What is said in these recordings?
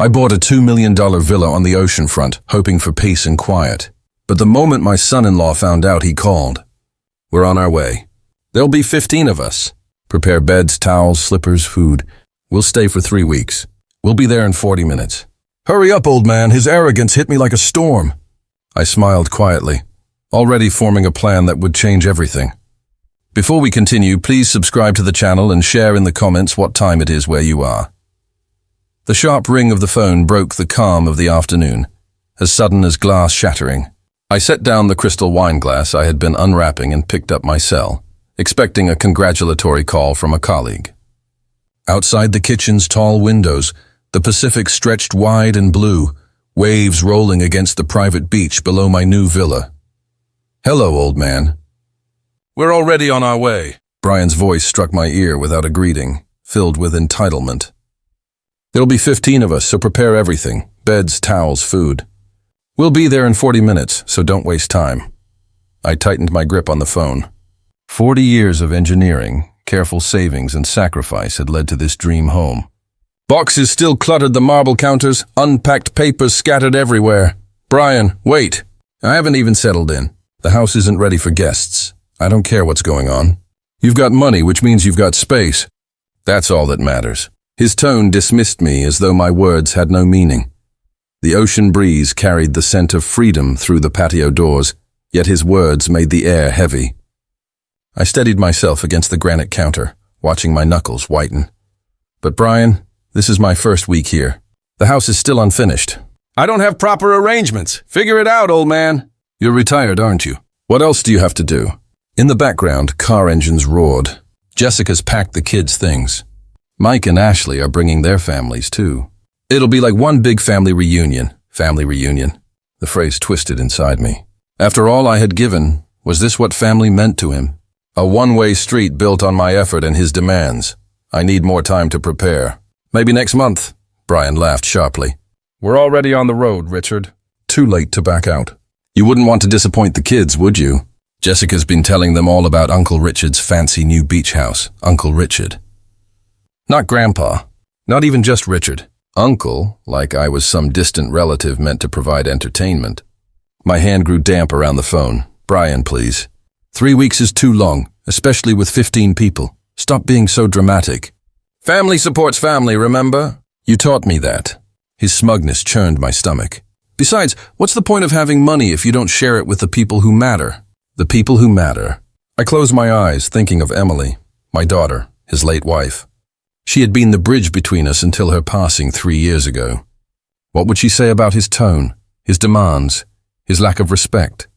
I bought a $2 million villa on the ocean front, hoping for peace and quiet. But the moment my son-in-law found out, he called. We're on our way. There'll be 15 of us. Prepare beds, towels, slippers, food. We'll stay for 3 weeks. We'll be there in 40 minutes. Hurry up, old man. His arrogance hit me like a storm. I smiled quietly, already forming a plan that would change everything. Before we continue, please subscribe to the channel and share in the comments what time it is where you are. The sharp ring of the phone broke the calm of the afternoon, as sudden as glass shattering. I set down the crystal wine glass I had been unwrapping and picked up my cell, expecting a congratulatory call from a colleague. Outside the kitchen's tall windows, the Pacific stretched wide and blue, waves rolling against the private beach below my new villa. Hello, old man. We're already on our way. Brian's voice struck my ear without a greeting, filled with entitlement. There'll be 15 of us, so prepare everything. Beds, towels, food. We'll be there in 40 minutes, so don't waste time. I tightened my grip on the phone. 40 years of engineering, careful savings, and sacrifice had led to this dream home. Boxes still cluttered the marble counters, unpacked papers scattered everywhere. Brian, wait. I haven't even settled in. The house isn't ready for guests. I don't care what's going on. You've got money, which means you've got space. That's all that matters. His tone dismissed me as though my words had no meaning. The ocean breeze carried the scent of freedom through the patio doors, yet his words made the air heavy. I steadied myself against the granite counter, watching my knuckles whiten. But Brian, this is my first week here. The house is still unfinished. I don't have proper arrangements. Figure it out, old man. You're retired, aren't you? What else do you have to do? In the background, car engines roared. Jessica's packed the kids' things. Mike and Ashley are bringing their families, too. It'll be like one big family reunion. Family reunion. The phrase twisted inside me. After all I had given, was this what family meant to him? A one-way street built on my effort and his demands. I need more time to prepare. Maybe next month. Brian laughed sharply. We're already on the road, Richard. Too late to back out. You wouldn't want to disappoint the kids, would you? Jessica's been telling them all about Uncle Richard's fancy new beach house. Uncle Richard. Not Grandpa. Not even just Richard. Uncle, like I was some distant relative meant to provide entertainment. My hand grew damp around the phone. Brian, please. 3 weeks is too long, especially with 15 people. Stop being so dramatic. Family supports family, remember? You taught me that. His smugness churned my stomach. Besides, what's the point of having money if you don't share it with the people who matter? The people who matter. I closed my eyes, thinking of Emily, my daughter, his late wife. She had been the bridge between us until her passing 3 years ago. What would she say about his tone, his demands, his lack of respect?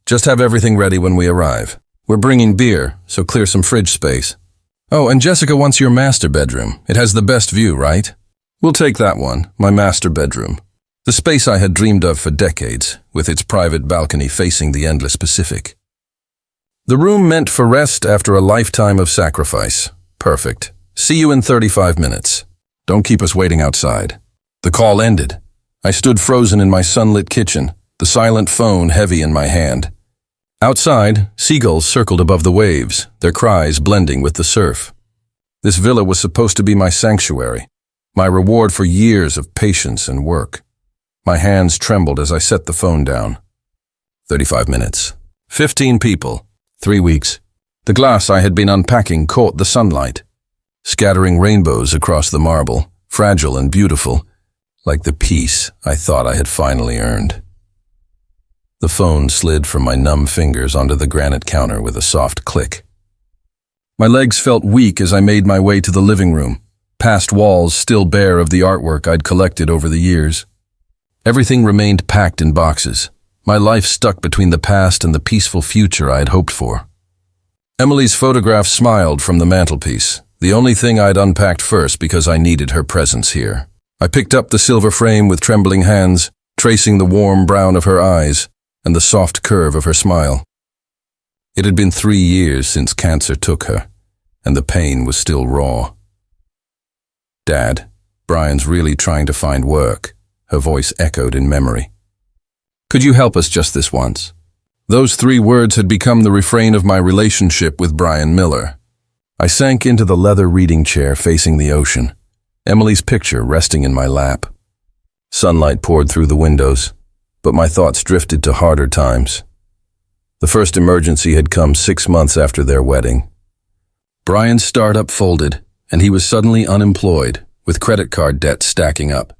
Just have everything ready when we arrive. We're bringing beer, so clear some fridge space. Oh, and Jessica wants your master bedroom. It has the best view, right? We'll take that one, my master bedroom. The space I had dreamed of for decades, with its private balcony facing the endless Pacific. The room meant for rest after a lifetime of sacrifice. Perfect. See you in 35 minutes. Don't keep us waiting outside. The call ended. I stood frozen in my sunlit kitchen, the silent phone heavy in my hand. Outside, seagulls circled above the waves, their cries blending with the surf. This villa was supposed to be my sanctuary, my reward for years of patience and work. My hands trembled as I set the phone down. 35 minutes. 15 people. 3 weeks. The glass I had been unpacking caught the sunlight, scattering rainbows across the marble, fragile and beautiful, like the peace I thought I had finally earned. The phone slid from my numb fingers onto the granite counter with a soft click. My legs felt weak as I made my way to the living room, past walls still bare of the artwork I'd collected over the years. Everything remained packed in boxes, my life stuck between the past and the peaceful future I had hoped for. Emily's photograph smiled from the mantelpiece, the only thing I'd unpacked first because I needed her presence here. I picked up the silver frame with trembling hands, tracing the warm brown of her eyes and the soft curve of her smile. It had been 3 years since cancer took her, and the pain was still raw. Dad, Brian's really trying to find work. Her voice echoed in memory. Could you help us just this once? Those 3 words had become the refrain of my relationship with Brian Miller. I sank into the leather reading chair facing the ocean, Emily's picture resting in my lap. Sunlight poured through the windows, but my thoughts drifted to harder times. The first emergency had come 6 months after their wedding. Brian's startup folded, and he was suddenly unemployed, with credit card debt stacking up.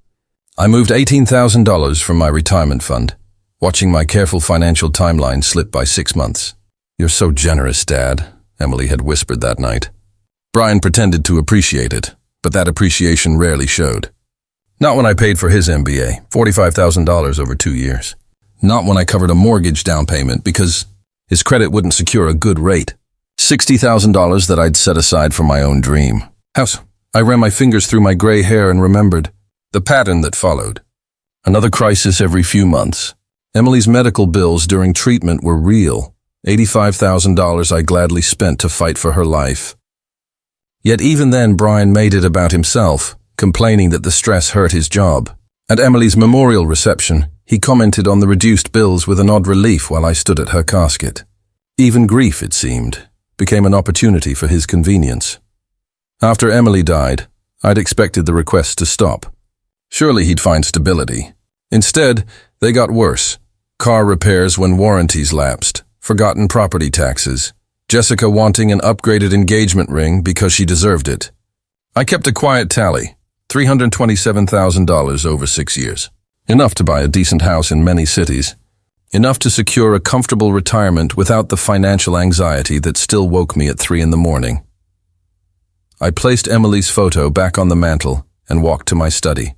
I moved $18,000 from my retirement fund, watching my careful financial timeline slip by 6 months. "You're so generous, Dad," Emily had whispered that night. Brian pretended to appreciate it, but that appreciation rarely showed. Not when I paid for his MBA, $45,000 over 2 years. Not when I covered a mortgage down payment because his credit wouldn't secure a good rate. $60,000 that I'd set aside for my own dream. House. I ran my fingers through my gray hair and remembered the pattern that followed. Another crisis every few months. Emily's medical bills during treatment were real. $85,000 I gladly spent to fight for her life. Yet even then Brian made it about himself, complaining that the stress hurt his job. At Emily's memorial reception, he commented on the reduced bills with an odd relief while I stood at her casket. Even grief, it seemed, became an opportunity for his convenience. After Emily died, I'd expected the requests to stop. Surely he'd find stability. Instead, they got worse. Car repairs when warranties lapsed, forgotten property taxes, Jessica wanting an upgraded engagement ring because she deserved it. I kept a quiet tally, $327,000 over 6 years. Enough to buy a decent house in many cities. Enough to secure a comfortable retirement without the financial anxiety that still woke me at 3 in the morning. I placed Emily's photo back on the mantel and walked to my study.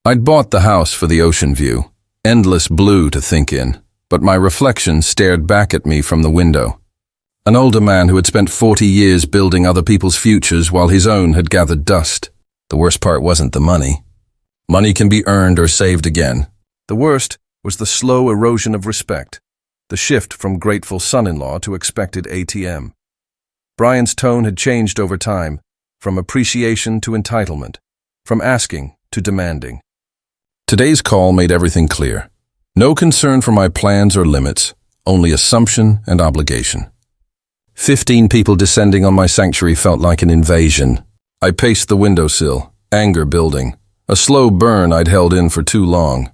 I'd bought the house for the ocean view, endless blue to think in, but my reflection stared back at me from the window. An older man who had spent 40 years building other people's futures while his own had gathered dust. The worst part wasn't the money. Money can be earned or saved again. The worst was the slow erosion of respect, the shift from grateful son-in-law to expected ATM. Brian's tone had changed over time, from appreciation to entitlement, from asking to demanding. Today's call made everything clear. No concern for my plans or limits, only assumption and obligation. 15 people descending on my sanctuary felt like an invasion. I paced the windowsill, anger building, a slow burn I'd held in for too long.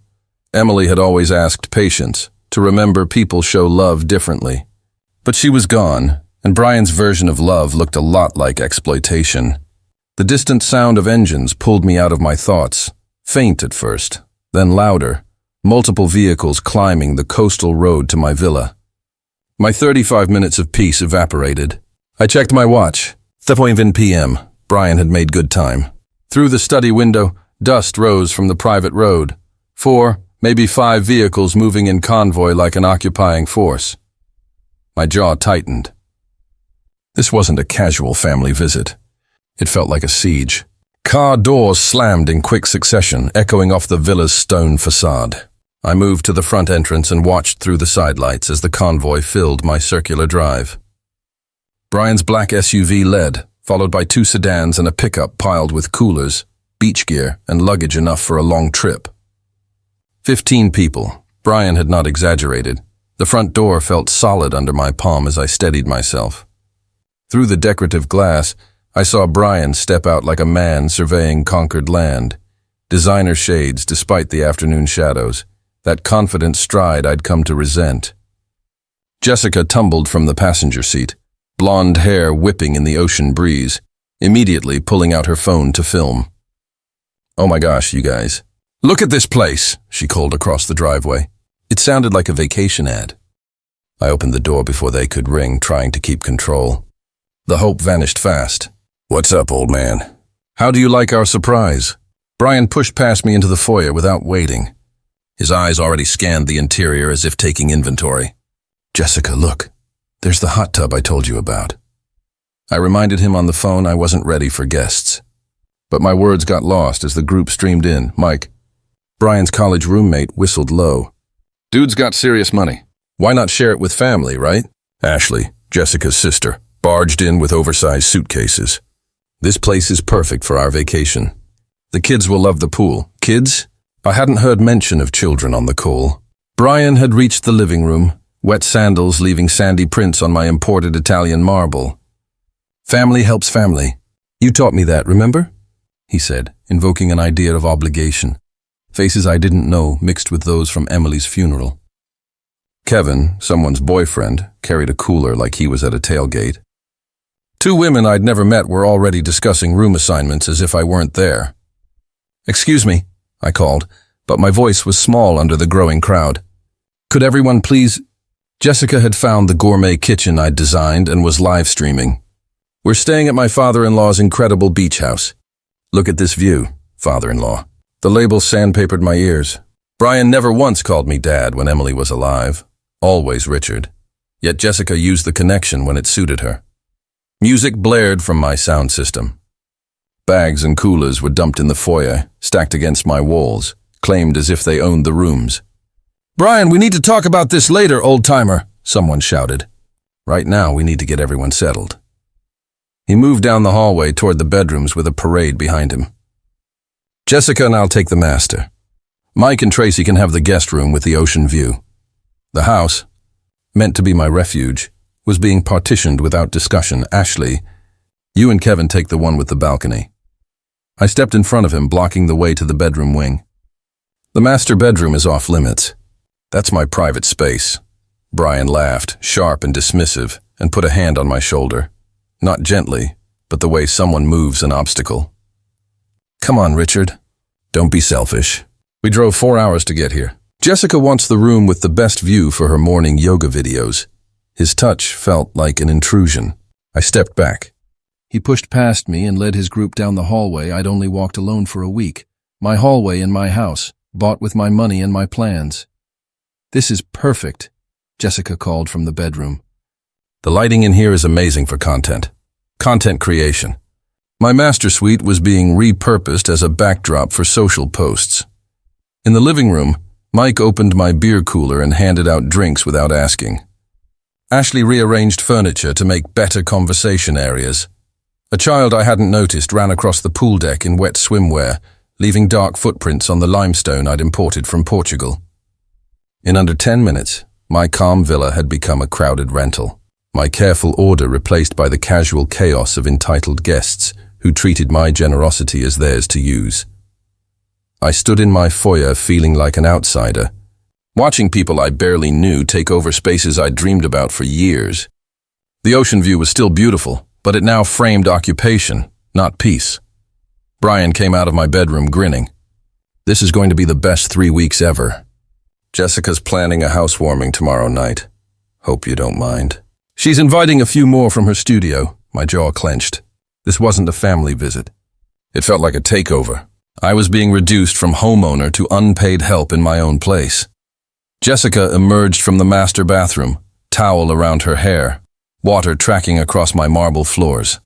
Emily had always asked patience, to remember people show love differently. But she was gone, and Brian's version of love looked a lot like exploitation. The distant sound of engines pulled me out of my thoughts, faint at first, then louder, multiple vehicles climbing the coastal road to my villa. My 35 minutes of peace evaporated. I checked my watch. 3:20 p.m. Brian had made good time. Through the study window, dust rose from the private road. 4, maybe 5 vehicles moving in convoy like an occupying force. My jaw tightened. This wasn't a casual family visit. It felt like a siege. Car doors slammed in quick succession, echoing off the villa's stone facade. I moved to the front entrance and watched through the sidelights as the convoy filled my circular drive. Brian's black SUV led, followed by 2 sedans and a pickup piled with coolers, beach gear, and luggage enough for a long trip. 15 people. Brian had not exaggerated. The front door felt solid under my palm as I steadied myself. Through the decorative glass, I saw Brian step out like a man surveying conquered land. Designer shades despite the afternoon shadows. That confident stride I'd come to resent. Jessica tumbled from the passenger seat, blonde hair whipping in the ocean breeze, immediately pulling out her phone to film. "Oh my gosh, you guys. Look at this place," she called across the driveway. It sounded like a vacation ad. I opened the door before they could ring, trying to keep control. The hope vanished fast. "What's up, old man? How do you like our surprise?" Brian pushed past me into the foyer without waiting. His eyes already scanned the interior as if taking inventory. "Jessica, look. There's the hot tub I told you about." I reminded him on the phone I wasn't ready for guests. But my words got lost as the group streamed in. Mike, Brian's college roommate, whistled low. "Dude's got serious money. Why not share it with family, right?" Ashley, Jessica's sister, barged in with oversized suitcases. "This place is perfect for our vacation. The kids will love the pool." Kids? I hadn't heard mention of children on the call. Brian had reached the living room, wet sandals leaving sandy prints on my imported Italian marble. "Family helps family. You taught me that, remember?" he said, invoking an idea of obligation. Faces I didn't know mixed with those from Emily's funeral. Kevin, someone's boyfriend, carried a cooler like he was at a tailgate. Two women I'd never met were already discussing room assignments as if I weren't there. "Excuse me," I called, but my voice was small under the growing crowd. "Could everyone please—" Jessica had found the gourmet kitchen I'd designed and was live streaming. "We're staying at my father-in-law's incredible beach house. Look at this view, father-in-law." The label sandpapered my ears. Brian never once called me Dad when Emily was alive. Always Richard. Yet Jessica used the connection when it suited her. Music blared from my sound system. Bags and coolers were dumped in the foyer, stacked against my walls, claimed as if they owned the rooms. "Brian, we need to talk about this later, old-timer," someone shouted. "Right now, we need to get everyone settled." He moved down the hallway toward the bedrooms with a parade behind him. "Jessica and I'll take the master. Mike and Tracy can have the guest room with the ocean view." The house, meant to be my refuge, was being partitioned without discussion. "Ashley, you and Kevin take the one with the balcony." I stepped in front of him, blocking the way to the bedroom wing. "The master bedroom is off limits. That's my private space." Brian laughed, sharp and dismissive, and put a hand on my shoulder. Not gently, but the way someone moves an obstacle. "Come on, Richard. Don't be selfish. We drove 4 hours to get here. Jessica wants the room with the best view for her morning yoga videos." His touch felt like an intrusion. I stepped back. He pushed past me and led his group down the hallway I'd only walked alone for a week. My hallway in my house, bought with my money and my plans. "This is perfect," Jessica called from the bedroom. "The lighting in here is amazing for content. Content creation." My master suite was being repurposed as a backdrop for social posts. In the living room, Mike opened my beer cooler and handed out drinks without asking. Ashley rearranged furniture to make better conversation areas. A child I hadn't noticed ran across the pool deck in wet swimwear, leaving dark footprints on the limestone I'd imported from Portugal. In under 10 minutes, my calm villa had become a crowded rental. My careful order replaced by the casual chaos of entitled guests who treated my generosity as theirs to use. I stood in my foyer feeling like an outsider, watching people I barely knew take over spaces I'd dreamed about for years. The ocean view was still beautiful, but it now framed occupation, not peace. Brian came out of my bedroom grinning. "This is going to be the best 3 weeks ever. Jessica's planning a housewarming tomorrow night. Hope you don't mind." "She's inviting a few more from her studio." My jaw clenched. This wasn't a family visit. It felt like a takeover. I was being reduced from homeowner to unpaid help in my own place. Jessica emerged from the master bathroom, towel around her hair, water tracking across my marble floors.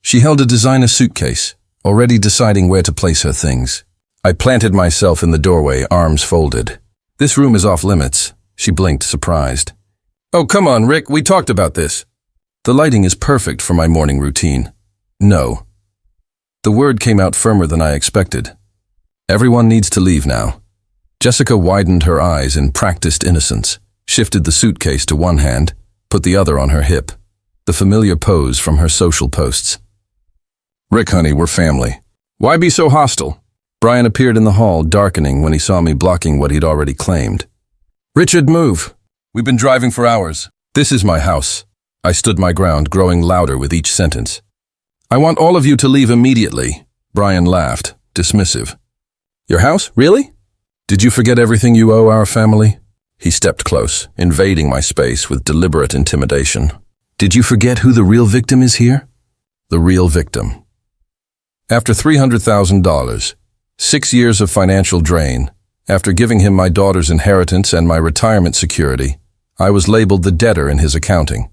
She held a designer suitcase, already deciding where to place her things. I planted myself in the doorway, arms folded. "This room is off limits." She blinked, surprised. "Oh, come on, Rick, we talked about this." "The lighting is perfect for my morning routine." "No." The word came out firmer than I expected. "Everyone needs to leave now." Jessica widened her eyes in practiced innocence, shifted the suitcase to one hand, put the other on her hip, the familiar pose from her social posts. "Rick, honey, we're family. Why be so hostile?" Brian appeared in the hall, darkening when he saw me blocking what he'd already claimed. "Richard, move. We've been driving for hours. This is my house." I stood my ground, growing louder with each sentence. "I want all of you to leave immediately." Brian laughed, dismissive. "Your house? Really? Did you forget everything you owe our family?" He stepped close, invading my space with deliberate intimidation. "Did you forget who the real victim is here?" The real victim. After $300,000, 6 years of financial drain, after giving him my daughter's inheritance and my retirement security, I was labeled the debtor in his accounting.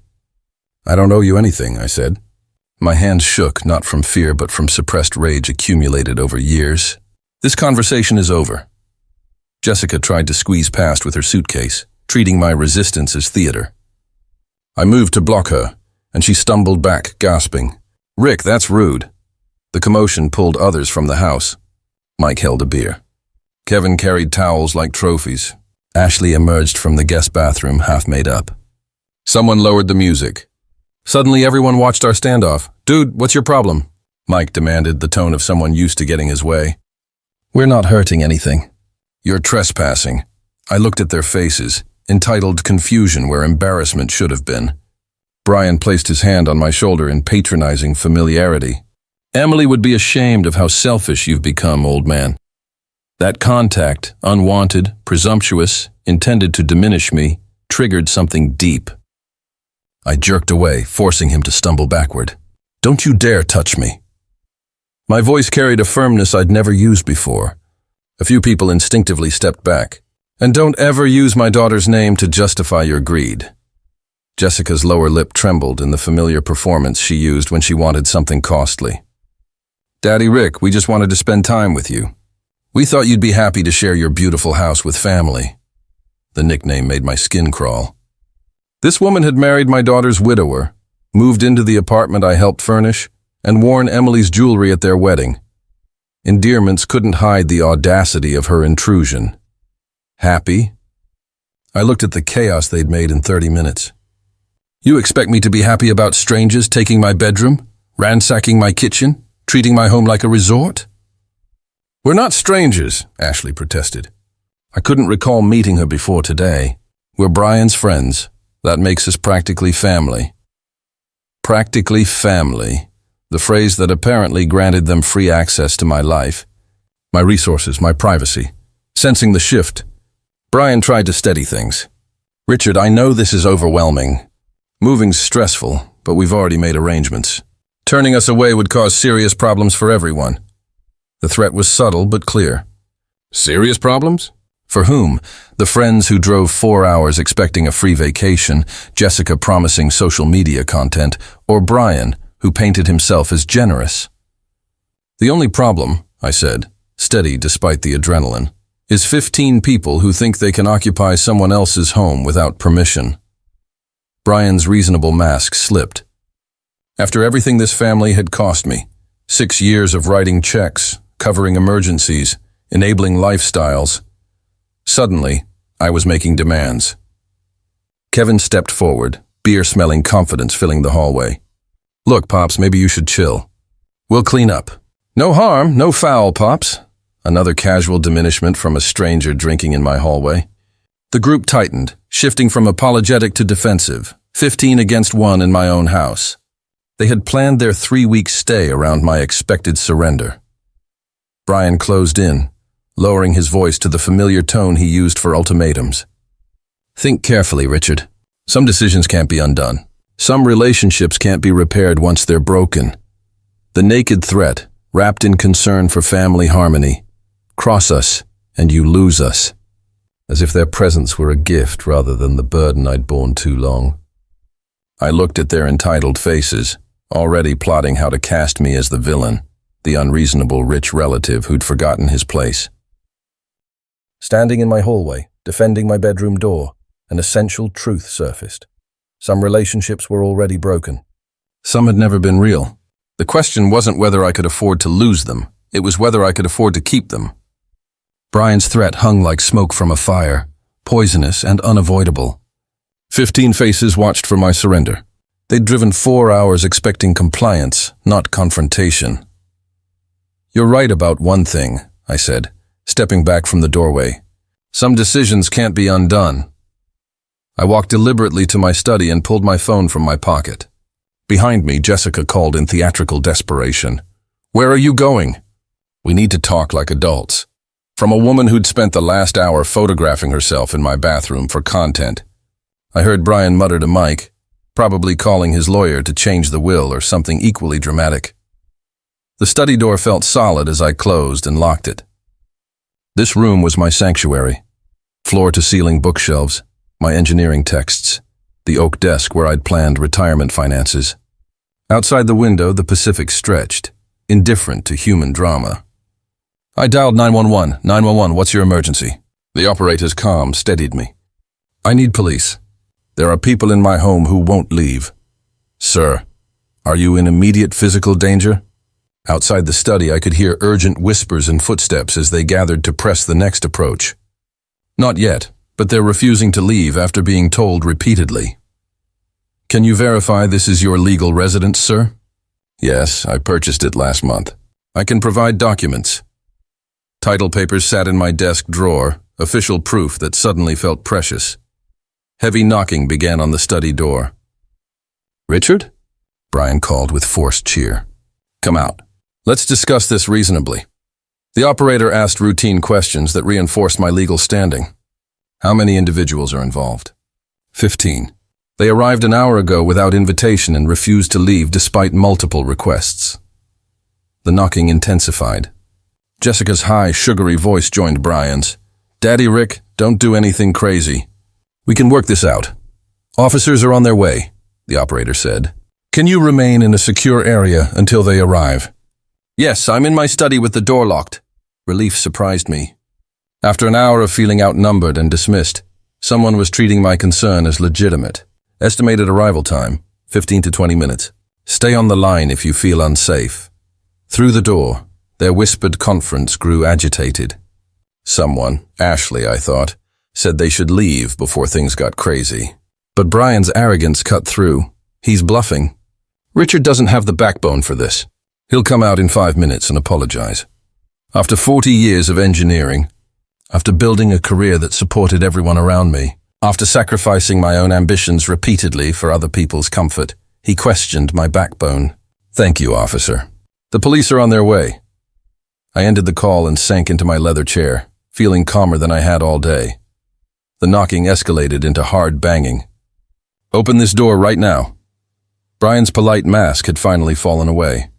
"I don't owe you anything," I said. My hands shook, not from fear but from suppressed rage accumulated over years. "This conversation is over." Jessica tried to squeeze past with her suitcase, treating my resistance as theater. I moved to block her, and she stumbled back, gasping. "Rick, that's rude." The commotion pulled others from the house. Mike held a beer. Kevin carried towels like trophies. Ashley emerged from the guest bathroom, half made up. Someone lowered the music. Suddenly everyone watched our standoff. "Dude, what's your problem?" Mike demanded, the tone of someone used to getting his way. "We're not hurting anything," "You're trespassing." I looked at their faces, entitled confusion where embarrassment should have been. Brian placed his hand on my shoulder in patronizing familiarity. "Emily would be ashamed of how selfish you've become, old man." That contact, unwanted, presumptuous, intended to diminish me, triggered something deep. I jerked away, forcing him to stumble backward. "Don't you dare touch me." My voice carried a firmness I'd never used before. A few people instinctively stepped back. "And don't ever use my daughter's name to justify your greed." Jessica's lower lip trembled in the familiar performance she used when she wanted something costly. "Daddy Rick, we just wanted to spend time with you. We thought you'd be happy to share your beautiful house with family." The nickname made my skin crawl. This woman had married my daughter's widower, moved into the apartment I helped furnish, and worn Emily's jewelry at their wedding. Endearments couldn't hide the audacity of her intrusion. Happy? I looked at the chaos they'd made in 30 minutes. "You expect me to be happy about strangers taking my bedroom, ransacking my kitchen, treating my home like a resort?" "We're not strangers," Ashley protested. I couldn't recall meeting her before today. "We're Brian's friends. That makes us practically family." Practically family, the phrase that apparently granted them free access to my life, my resources, my privacy. Sensing the shift, Brian tried to steady things. "Richard, I know this is overwhelming. Moving's stressful, but we've already made arrangements. Turning us away would cause serious problems for everyone." The threat was subtle but clear. Serious problems? For whom? The friends who drove 4 hours expecting a free vacation, Jessica promising social media content, or Brian, who painted himself as generous? "The only problem," I said, steady despite the adrenaline, "is 15 people who think they can occupy someone else's home without permission." Brian's reasonable mask slipped. After everything this family had cost me, 6 years of writing checks, covering emergencies, enabling lifestyles, suddenly, I was making demands. Kevin stepped forward, beer-smelling confidence filling the hallway. "Look, Pops, maybe you should chill. We'll clean up." "No harm, no foul, Pops." Another casual diminishment from a stranger drinking in my hallway. The group tightened, shifting from apologetic to defensive, 15 against 1 in my own house. They had planned their 3-week stay around my expected surrender. Brian closed in, lowering his voice to the familiar tone he used for ultimatums. "Think carefully, Richard. Some decisions can't be undone. Some relationships can't be repaired once they're broken. The naked threat, wrapped in concern for family harmony. Cross us, and you lose us." As if their presence were a gift rather than the burden I'd borne too long. I looked at their entitled faces, already plotting how to cast me as the villain, the unreasonable rich relative who'd forgotten his place. Standing in my hallway, defending my bedroom door, an essential truth surfaced. Some relationships were already broken. Some had never been real. The question wasn't whether I could afford to lose them, it was whether I could afford to keep them. Brian's threat hung like smoke from a fire, poisonous and unavoidable. 15 faces watched for my surrender. They'd driven 4 hours expecting compliance, not confrontation. "You're right about one thing," I said, stepping back from the doorway. "Some decisions can't be undone." I walked deliberately to my study and pulled my phone from my pocket. Behind me, Jessica called in theatrical desperation. "Where are you going?" "We need to talk like adults." From a woman who'd spent the last hour photographing herself in my bathroom for content. I heard Brian mutter to Mike, probably calling his lawyer to change the will or something equally dramatic. The study door felt solid as I closed and locked it. This room was my sanctuary. Floor-to-ceiling bookshelves, my engineering texts, the oak desk where I'd planned retirement finances. Outside the window, the Pacific stretched, indifferent to human drama. I dialed 911. 911, what's your emergency? The operator's calm steadied me. "I need police. There are people in my home who won't leave." "Sir, are you in immediate physical danger?" Outside the study, I could hear urgent whispers and footsteps as they gathered to press the next approach. "Not yet, but they're refusing to leave after being told repeatedly." "Can you verify this is your legal residence, sir?" "Yes, I purchased it last month. I can provide documents." Title papers sat in my desk drawer, official proof that suddenly felt precious. Heavy knocking began on the study door. "Richard?" Brian called with forced cheer. "Come out. Let's discuss this reasonably." The operator asked routine questions that reinforced my legal standing. "How many individuals are involved?" 15. They arrived an hour ago without invitation and refused to leave despite multiple requests. The knocking intensified. Jessica's high, sugary voice joined Brian's. "Daddy Rick, don't do anything crazy. We can work this out. Officers are on their way," the operator said. "Can you remain in a secure area until they arrive?" "Yes, I'm in my study with the door locked." Relief surprised me. After an hour of feeling outnumbered and dismissed, someone was treating my concern as legitimate. Estimated arrival time, 15 to 20 minutes. Stay on the line if you feel unsafe. Through the door, their whispered conference grew agitated. Someone, Ashley I thought, said they should leave before things got crazy. But Brian's arrogance cut through. He's bluffing. Richard doesn't have the backbone for this. He'll come out in 5 minutes and apologize. After 40 years of engineering, after building a career that supported everyone around me, after sacrificing my own ambitions repeatedly for other people's comfort, he questioned my backbone. "Thank you, officer. The police are on their way." I ended the call and sank into my leather chair, feeling calmer than I had all day. The knocking escalated into hard banging. "Open this door right now." Brian's polite mask had finally fallen away.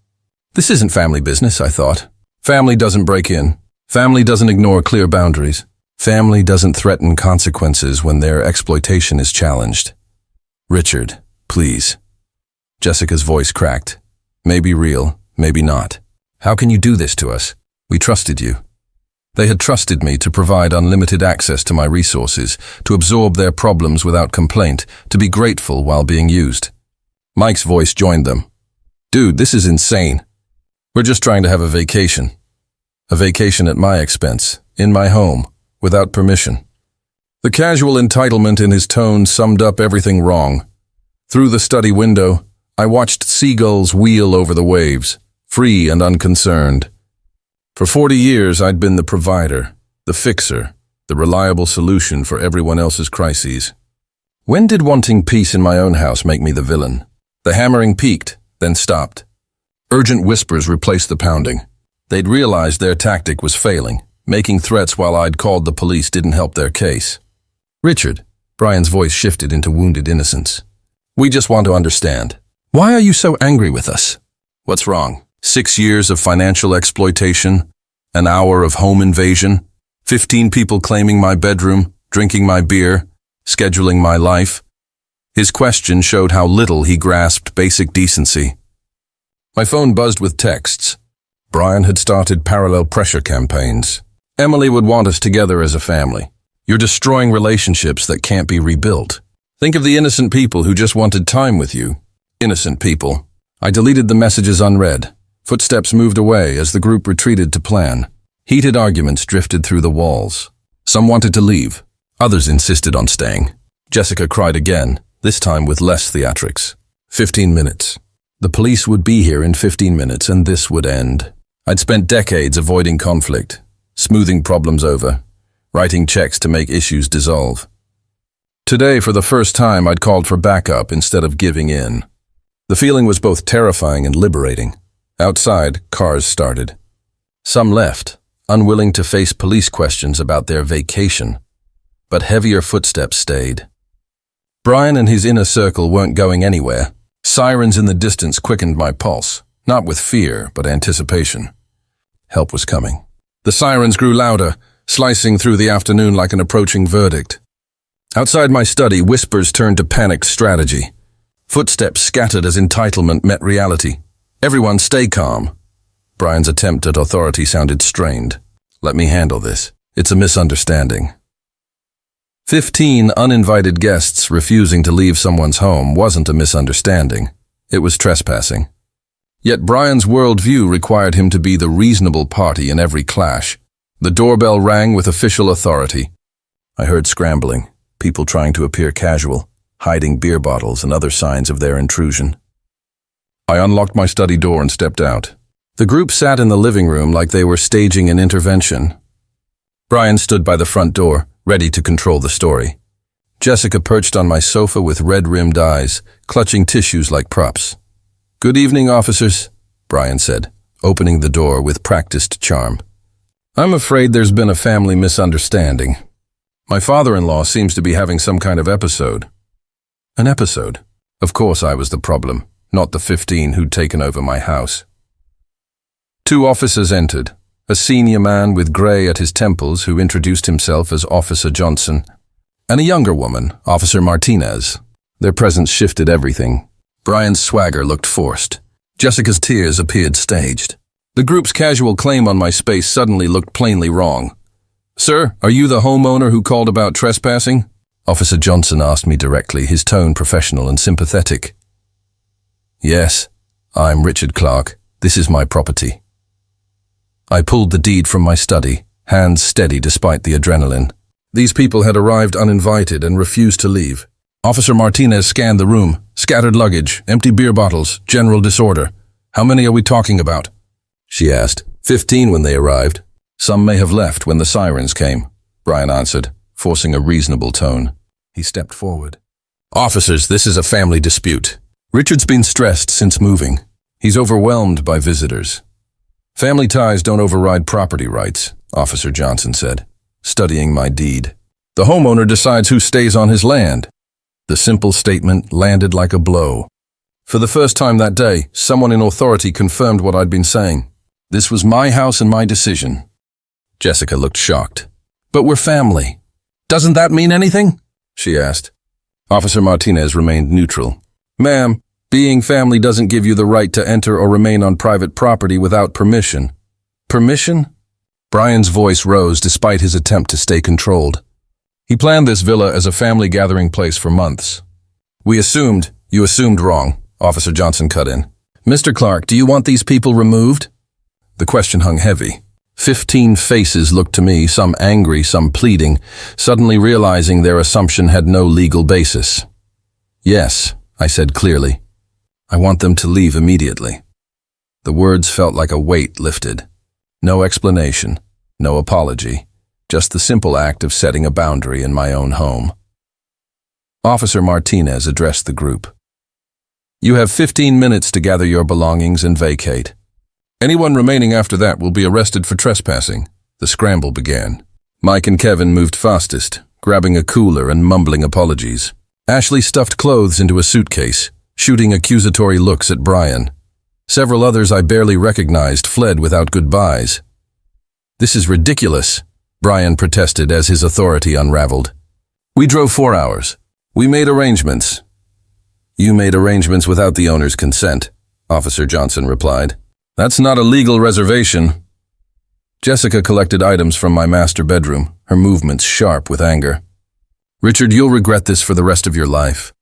This isn't family business, I thought. Family doesn't break in. Family doesn't ignore clear boundaries. Family doesn't threaten consequences when their exploitation is challenged. "Richard, please." Jessica's voice cracked. "Maybe real, maybe not. How can you do this to us? We trusted you." They had trusted me to provide unlimited access to my resources, to absorb their problems without complaint, to be grateful while being used. Mike's voice joined them. "Dude, this is insane. We're just trying to have a vacation. A vacation at my expense, in my home, without permission." The casual entitlement in his tone summed up everything wrong. Through the study window, I watched seagulls wheel over the waves, free and unconcerned. For 40 years, I'd been the provider, the fixer, the reliable solution for everyone else's crises. When did wanting peace in my own house make me the villain? The hammering peaked, then stopped. Urgent whispers replaced the pounding. They'd realized their tactic was failing. Making threats while I'd called the police didn't help their case. "Richard," Brian's voice shifted into wounded innocence. "We just want to understand. Why are you so angry with us? What's wrong? 6 years of financial exploitation, an hour of home invasion, 15 people claiming my bedroom, drinking my beer, scheduling my life." His question showed how little he grasped basic decency. My phone buzzed with texts. Brian had started parallel pressure campaigns. "Emily would want us together as a family. You're destroying relationships that can't be rebuilt. Think of the innocent people who just wanted time with you." Innocent people. I deleted the messages unread. Footsteps moved away as the group retreated to plan. Heated arguments drifted through the walls. Some wanted to leave. Others insisted on staying. Jessica cried again, this time with less theatrics. 15 minutes. The police would be here in 15 minutes and this would end. I'd spent decades avoiding conflict, smoothing problems over, writing checks to make issues dissolve. Today, for the first time, I'd called for backup instead of giving in. The feeling was both terrifying and liberating. Outside, cars started. Some left, unwilling to face police questions about their vacation. But heavier footsteps stayed. Brian and his inner circle weren't going anywhere. Sirens in the distance quickened my pulse, not with fear, but anticipation. Help was coming. The sirens grew louder, slicing through the afternoon like an approaching verdict. Outside my study, whispers turned to panicked strategy. Footsteps scattered as entitlement met reality. "Everyone stay calm." Brian's attempt at authority sounded strained. "Let me handle this. It's a misunderstanding." 15 uninvited guests refusing to leave someone's home wasn't a misunderstanding. It was trespassing. Yet Brian's worldview required him to be the reasonable party in every clash. The doorbell rang with official authority. I heard scrambling, people trying to appear casual, hiding beer bottles and other signs of their intrusion. I unlocked my study door and stepped out. The group sat in the living room like they were staging an intervention. Brian stood by the front door, ready to control the story. Jessica perched on my sofa with red-rimmed eyes, clutching tissues like props. "Good evening, officers," Brian said, opening the door with practiced charm. "I'm afraid there's been a family misunderstanding. My father-in-law seems to be having some kind of episode." An episode? Of course I was the problem, not the 15 who'd taken over my house. 2 officers entered, a senior man with grey at his temples who introduced himself as Officer Johnson, and a younger woman, Officer Martinez. Their presence shifted everything. Brian's swagger looked forced. Jessica's tears appeared staged. The group's casual claim on my space suddenly looked plainly wrong. "Sir, are you the homeowner who called about trespassing?" Officer Johnson asked me directly, his tone professional and sympathetic. "Yes, I'm Richard Clark. This is my property." I pulled the deed from my study, hands steady despite the adrenaline. These people had arrived uninvited and refused to leave. Officer Martinez scanned the room. "Scattered luggage, empty beer bottles, general disorder. How many are we talking about?" she asked. 15 when they arrived. "Some may have left when the sirens came," Brian answered, forcing a reasonable tone. He stepped forward. "Officers, this is a family dispute. Richard's been stressed since moving. He's overwhelmed by visitors." "Family ties don't override property rights," Officer Johnson said, studying my deed. "The homeowner decides who stays on his land." The simple statement landed like a blow. For the first time that day, someone in authority confirmed what I'd been saying. This was my house and my decision. Jessica looked shocked. "But we're family. Doesn't that mean anything?" she asked. Officer Martinez remained neutral. "Ma'am, being family doesn't give you the right to enter or remain on private property without permission." "Permission?" Brian's voice rose despite his attempt to stay controlled. "He planned this villa as a family gathering place for months." "You assumed wrong," Officer Johnson cut in. "Mr. Clark, do you want these people removed?" The question hung heavy. 15 faces looked to me, some angry, some pleading, suddenly realizing their assumption had no legal basis. "Yes," I said clearly. "I want them to leave immediately." The words felt like a weight lifted. No explanation, no apology, just the simple act of setting a boundary in my own home. Officer Martinez addressed the group. "You have 15 minutes to gather your belongings and vacate. Anyone remaining after that will be arrested for trespassing." The scramble began. Mike and Kevin moved fastest, grabbing a cooler and mumbling apologies. Ashley stuffed clothes into a suitcase, shooting accusatory looks at Brian. Several others I barely recognized fled without goodbyes. "This is ridiculous," Brian protested as his authority unraveled. "We drove 4 hours. We made arrangements." "You made arrangements without the owner's consent," Officer Johnson replied. "That's not a legal reservation." Jessica collected items from my master bedroom, her movements sharp with anger. "Richard, you'll regret this for the rest of your life."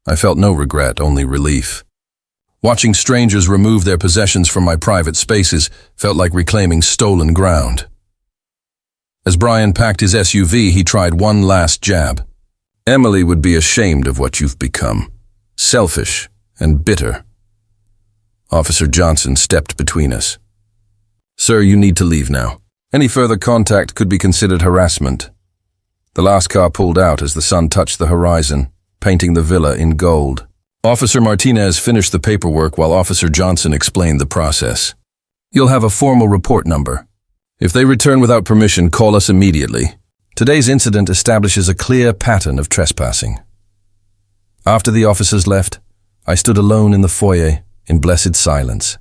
I felt no regret, only relief. Watching strangers remove their possessions from my private spaces felt like reclaiming stolen ground. As Brian packed his SUV, he tried one last jab. "Emily would be ashamed of what you've become. Selfish and bitter." Officer Johnson stepped between us. "Sir, you need to leave now. Any further contact could be considered harassment." The last car pulled out as the sun touched the horizon, painting the villa in gold. Officer Martinez finished the paperwork while Officer Johnson explained the process. "You'll have a formal report number. If they return without permission, call us immediately. Today's incident establishes a clear pattern of trespassing." After the officers left, I stood alone in the foyer in blessed silence.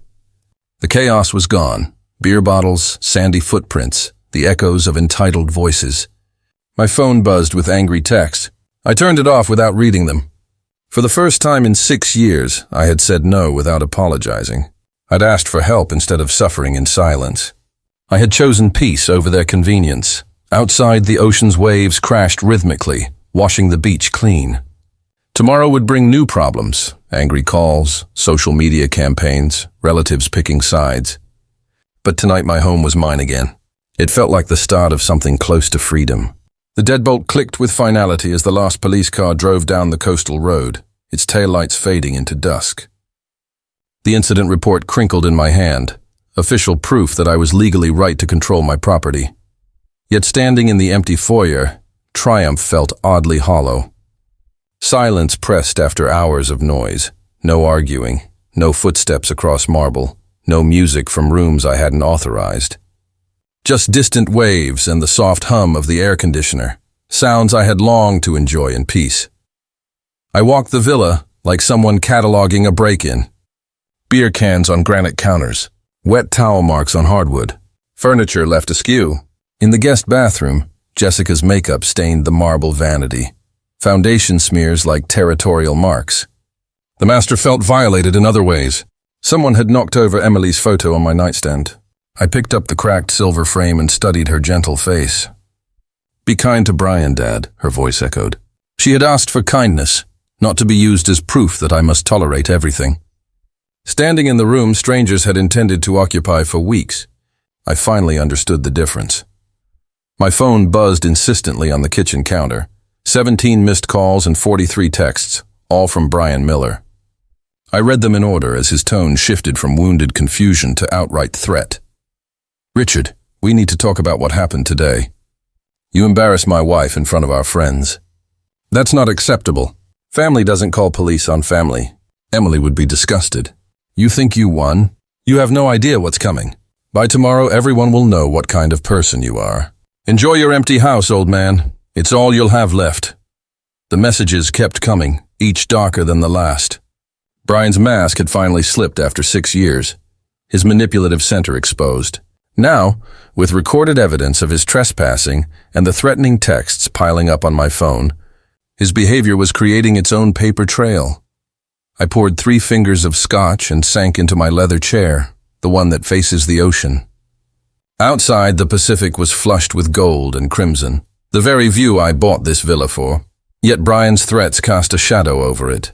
The chaos was gone. Beer bottles, sandy footprints, the echoes of entitled voices. My phone buzzed with angry texts. I turned it off without reading them. For the first time in 6 years, I had said no without apologizing. I'd asked for help instead of suffering in silence. I had chosen peace over their convenience. Outside, the ocean's waves crashed rhythmically, washing the beach clean. Tomorrow would bring new problems, angry calls, social media campaigns, relatives picking sides. But tonight my home was mine again. It felt like the start of something close to freedom. The deadbolt clicked with finality as the last police car drove down the coastal road, its taillights fading into dusk. The incident report crinkled in my hand, official proof that I was legally right to control my property. Yet standing in the empty foyer, triumph felt oddly hollow. Silence pressed after hours of noise. No arguing, no footsteps across marble, no music from rooms I hadn't authorized. Just distant waves and the soft hum of the air conditioner, sounds I had longed to enjoy in peace. I walked the villa like someone cataloging a break-in. Beer cans on granite counters, wet towel marks on hardwood, furniture left askew. In the guest bathroom, Jessica's makeup stained the marble vanity, foundation smears like territorial marks. The master felt violated in other ways. Someone had knocked over Emily's photo on my nightstand. I picked up the cracked silver frame and studied her gentle face. "Be kind to Brian, Dad," her voice echoed. She had asked for kindness, not to be used as proof that I must tolerate everything. Standing in the room strangers had intended to occupy for weeks, I finally understood the difference. My phone buzzed insistently on the kitchen counter. 17 missed calls and 43 texts, all from Brian Miller. I read them in order as his tone shifted from wounded confusion to outright threat. "Richard, we need to talk about what happened today. You embarrassed my wife in front of our friends. That's not acceptable. Family doesn't call police on family. Emily would be disgusted. You think you won? You have no idea what's coming. By tomorrow, everyone will know what kind of person you are. Enjoy your empty house, old man. It's all you'll have left." The messages kept coming, each darker than the last. Brian's mask had finally slipped after 6 years, his manipulative center exposed. Now, with recorded evidence of his trespassing and the threatening texts piling up on my phone, his behavior was creating its own paper trail. I poured 3 fingers of scotch and sank into my leather chair, the one that faces the ocean. Outside, the Pacific was flushed with gold and crimson, the very view I bought this villa for. Yet Brian's threats cast a shadow over it.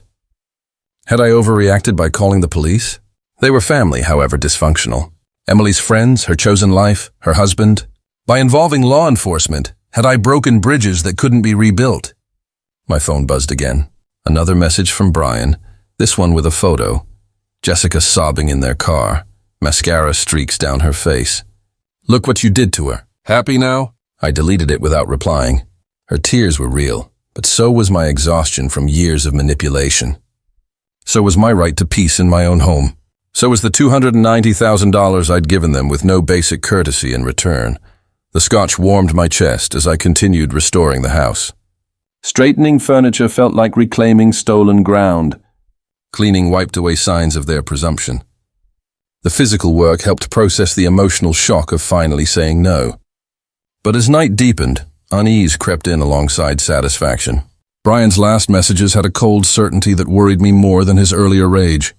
Had I overreacted by calling the police? They were family, however dysfunctional. Emily's friends, her chosen life, her husband. By involving law enforcement, had I broken bridges that couldn't be rebuilt? My phone buzzed again. Another message from Brian, this one with a photo. Jessica sobbing in their car, mascara streaks down her face. "Look what you did to her. Happy now?" I deleted it without replying. Her tears were real, but so was my exhaustion from years of manipulation. So was my right to peace in my own home. So was the $290,000 I'd given them with no basic courtesy in return. The scotch warmed my chest as I continued restoring the house. Straightening furniture felt like reclaiming stolen ground. Cleaning wiped away signs of their presumption. The physical work helped process the emotional shock of finally saying no. But as night deepened, unease crept in alongside satisfaction. Brian's last messages had a cold certainty that worried me more than his earlier rage.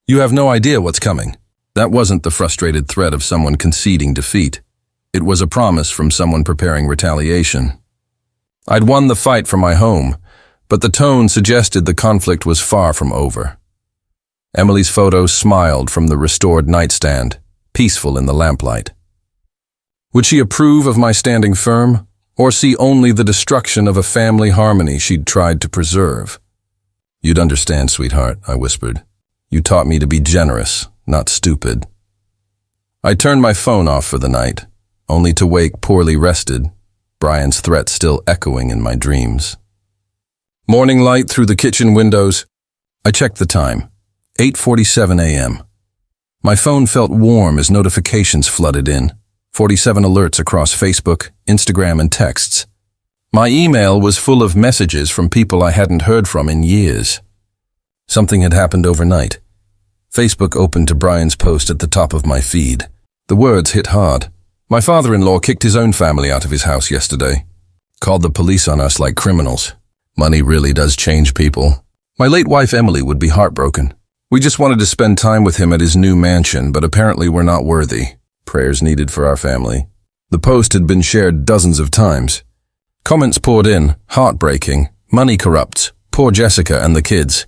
"You have no idea what's coming." That wasn't the frustrated threat of someone conceding defeat. It was a promise from someone preparing retaliation. I'd won the fight for my home, but the tone suggested the conflict was far from over. Emily's photo smiled from the restored nightstand, peaceful in the lamplight. Would she approve of my standing firm, or see only the destruction of a family harmony she'd tried to preserve? "You'd understand, sweetheart," I whispered. "You taught me to be generous, not stupid." I turned my phone off for the night, only to wake poorly rested, Brian's threat still echoing in my dreams. Morning light through the kitchen windows. I checked the time. 8:47 a.m. My phone felt warm as notifications flooded in. 47 alerts across Facebook, Instagram, and texts. My email was full of messages from people I hadn't heard from in years. Something had happened overnight. Facebook opened to Brian's post at the top of my feed. The words hit hard. My father-in-law kicked his own family out of his house yesterday. Called the police on us like criminals. Money really does change people. My late wife Emily would be heartbroken. We just wanted to spend time with him at his new mansion, but apparently we're not worthy. Prayers needed for our family. The post had been shared dozens of times. Comments poured in, heartbreaking, money corrupts, poor Jessica and the kids.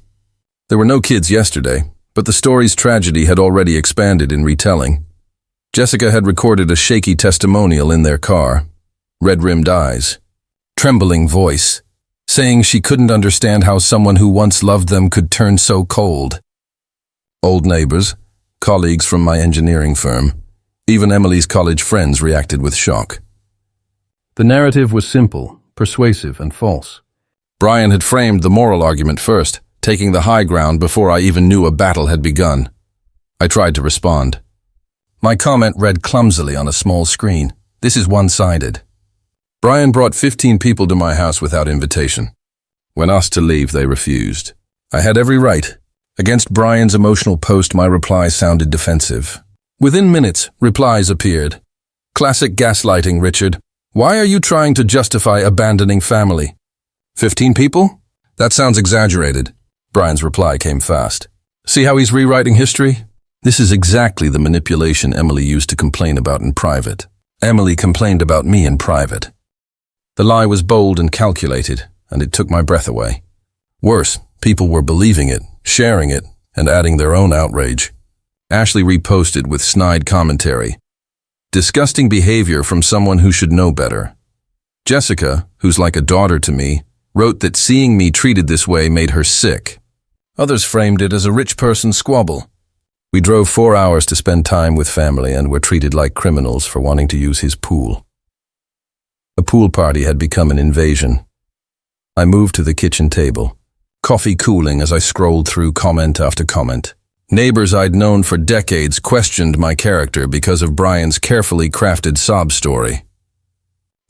There were no kids yesterday, but the story's tragedy had already expanded in retelling. Jessica had recorded a shaky testimonial in their car, red-rimmed eyes, trembling voice, saying she couldn't understand how someone who once loved them could turn so cold. Old neighbors, colleagues from my engineering firm. Even Emily's college friends reacted with shock. The narrative was simple, persuasive, and false. Brian had framed the moral argument first, taking the high ground before I even knew a battle had begun. I tried to respond. My comment read clumsily on a small screen. This is one-sided. Brian brought 15 people to my house without invitation. When asked to leave, they refused. I had every right. Against Brian's emotional post, my reply sounded defensive. Within minutes, replies appeared. Classic gaslighting, Richard. Why are you trying to justify abandoning family? 15 people? That sounds exaggerated. Brian's reply came fast. See how he's rewriting history? This is exactly the manipulation Emily used to complain about in private. Emily complained about me in private. The lie was bold and calculated, and it took my breath away. Worse, people were believing it, sharing it, and adding their own outrage. Ashley reposted with snide commentary. Disgusting behavior from someone who should know better. Jessica, who's like a daughter to me, wrote that seeing me treated this way made her sick. Others framed it as a rich person squabble. We drove 4 hours to spend time with family and were treated like criminals for wanting to use his pool. A pool party had become an invasion. I moved to the kitchen table, coffee cooling as I scrolled through comment after comment. Neighbors I'd known for decades questioned my character because of Brian's carefully crafted sob story.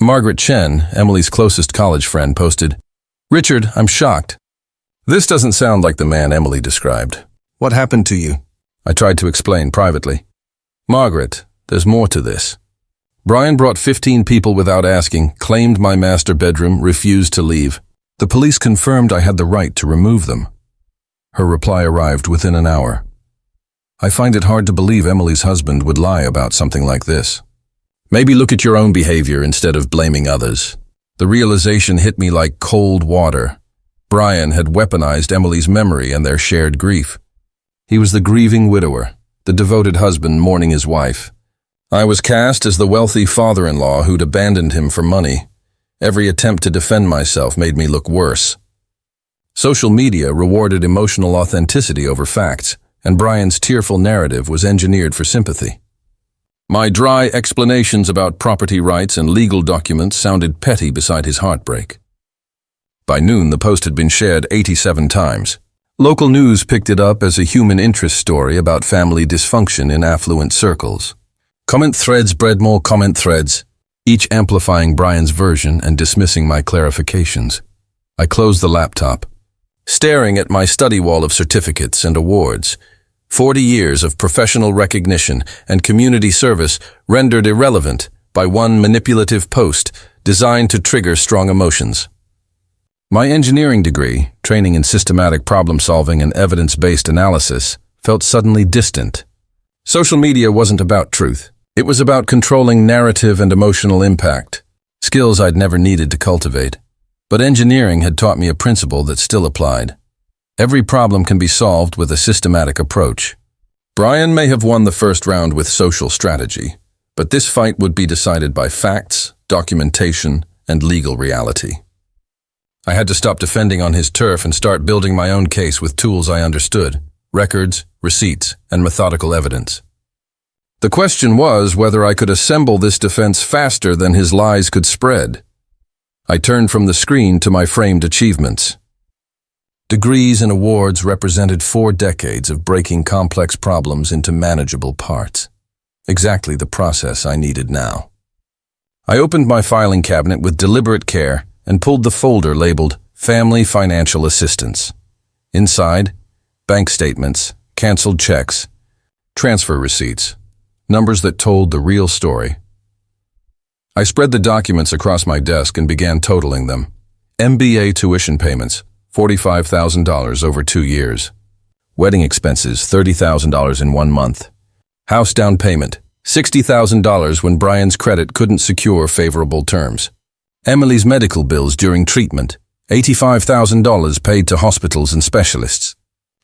Margaret Chen, Emily's closest college friend, posted, "Richard, I'm shocked. This doesn't sound like the man Emily described. What happened to you?" I tried to explain privately. "Margaret, there's more to this. Brian brought 15 people without asking, claimed my master bedroom, refused to leave. The police confirmed I had the right to remove them." Her reply arrived within an hour. I find it hard to believe Emily's husband would lie about something like this. Maybe look at your own behavior instead of blaming others. The realization hit me like cold water. Brian had weaponized Emily's memory and their shared grief. He was the grieving widower, the devoted husband mourning his wife. I was cast as the wealthy father-in-law who'd abandoned him for money. Every attempt to defend myself made me look worse. Social media rewarded emotional authenticity over facts, and Brian's tearful narrative was engineered for sympathy. My dry explanations about property rights and legal documents sounded petty beside his heartbreak. By noon, the post had been shared 87 times. Local news picked it up as a human interest story about family dysfunction in affluent circles. Comment threads bred more comment threads, each amplifying Brian's version and dismissing my clarifications. I closed the laptop, staring at my study wall of certificates and awards. 40 years of professional recognition and community service rendered irrelevant by one manipulative post designed to trigger strong emotions. My engineering degree, training in systematic problem-solving and evidence-based analysis, felt suddenly distant. Social media wasn't about truth. It was about controlling narrative and emotional impact, skills I'd never needed to cultivate. But engineering had taught me a principle that still applied. Every problem can be solved with a systematic approach. Brian may have won the first round with social strategy, but this fight would be decided by facts, documentation, and legal reality. I had to stop defending on his turf and start building my own case with tools I understood: records, receipts, and methodical evidence. The question was whether I could assemble this defense faster than his lies could spread. I turned from the screen to my framed achievements. Degrees and awards represented 4 decades of breaking complex problems into manageable parts. Exactly the process I needed now. I opened my filing cabinet with deliberate care and pulled the folder labeled Family Financial Assistance. Inside, bank statements, canceled checks, transfer receipts, numbers that told the real story. I spread the documents across my desk and began totaling them. MBA tuition payments, $45,000 over 2 years. Wedding expenses, $30,000 in 1 month. House down payment, $60,000 when Brian's credit couldn't secure favorable terms. Emily's medical bills during treatment, $85,000 paid to hospitals and specialists.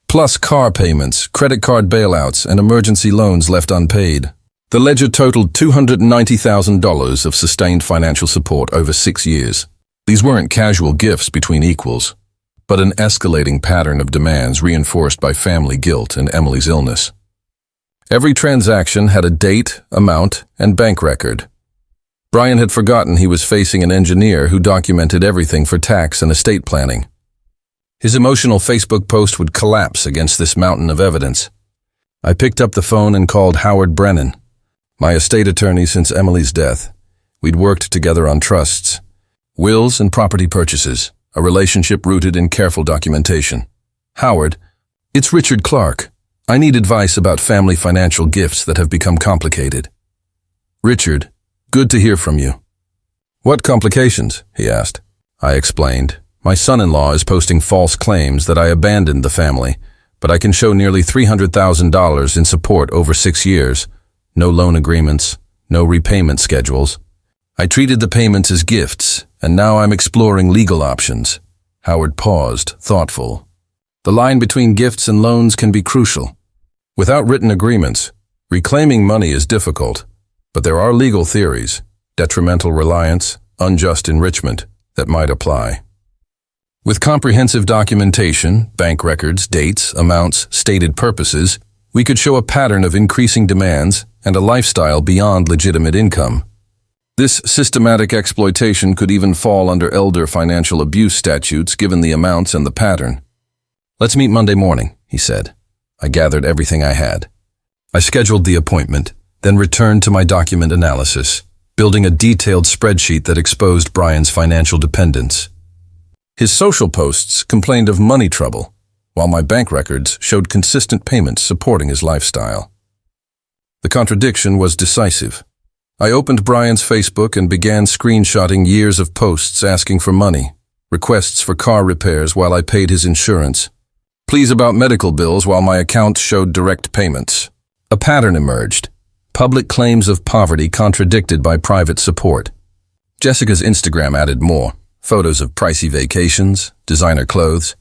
Plus car payments, credit card bailouts, and emergency loans left unpaid. The ledger totaled $290,000 of sustained financial support over 6 years. These weren't casual gifts between equals, but an escalating pattern of demands reinforced by family guilt and Emily's illness. Every transaction had a date, amount, and bank record. Brian had forgotten he was facing an engineer who documented everything for tax and estate planning. His emotional Facebook post would collapse against this mountain of evidence. I picked up the phone and called Howard Brennan, my estate attorney since Emily's death. We'd worked together on trusts, wills, and property purchases, a relationship rooted in careful documentation. Howard, it's Richard Clark. I need advice about family financial gifts that have become complicated. Richard, good to hear from you. What complications? He asked. I explained. My son-in-law is posting false claims that I abandoned the family, but I can show nearly $300,000 in support over 6 years. No loan agreements, no repayment schedules. I treated the payments as gifts, and now I'm exploring legal options. Howard paused, thoughtful. The line between gifts and loans can be crucial. Without written agreements, reclaiming money is difficult, but there are legal theories, detrimental reliance, unjust enrichment, that might apply. With comprehensive documentation, bank records, dates, amounts, stated purposes, we could show a pattern of increasing demands and a lifestyle beyond legitimate income. This systematic exploitation could even fall under elder financial abuse statutes given the amounts and the pattern. Let's meet Monday morning, he said. I gathered everything I had. I scheduled the appointment, then returned to my document analysis, building a detailed spreadsheet that exposed Brian's financial dependence. His social posts complained of money trouble, while my bank records showed consistent payments supporting his lifestyle. The contradiction was decisive. I opened Brian's Facebook and began screenshotting years of posts asking for money, requests for car repairs while I paid his insurance, pleas about medical bills while my account showed direct payments. A pattern emerged. Public claims of poverty contradicted by private support. Jessica's Instagram added more. Photos of pricey vacations, designer clothes,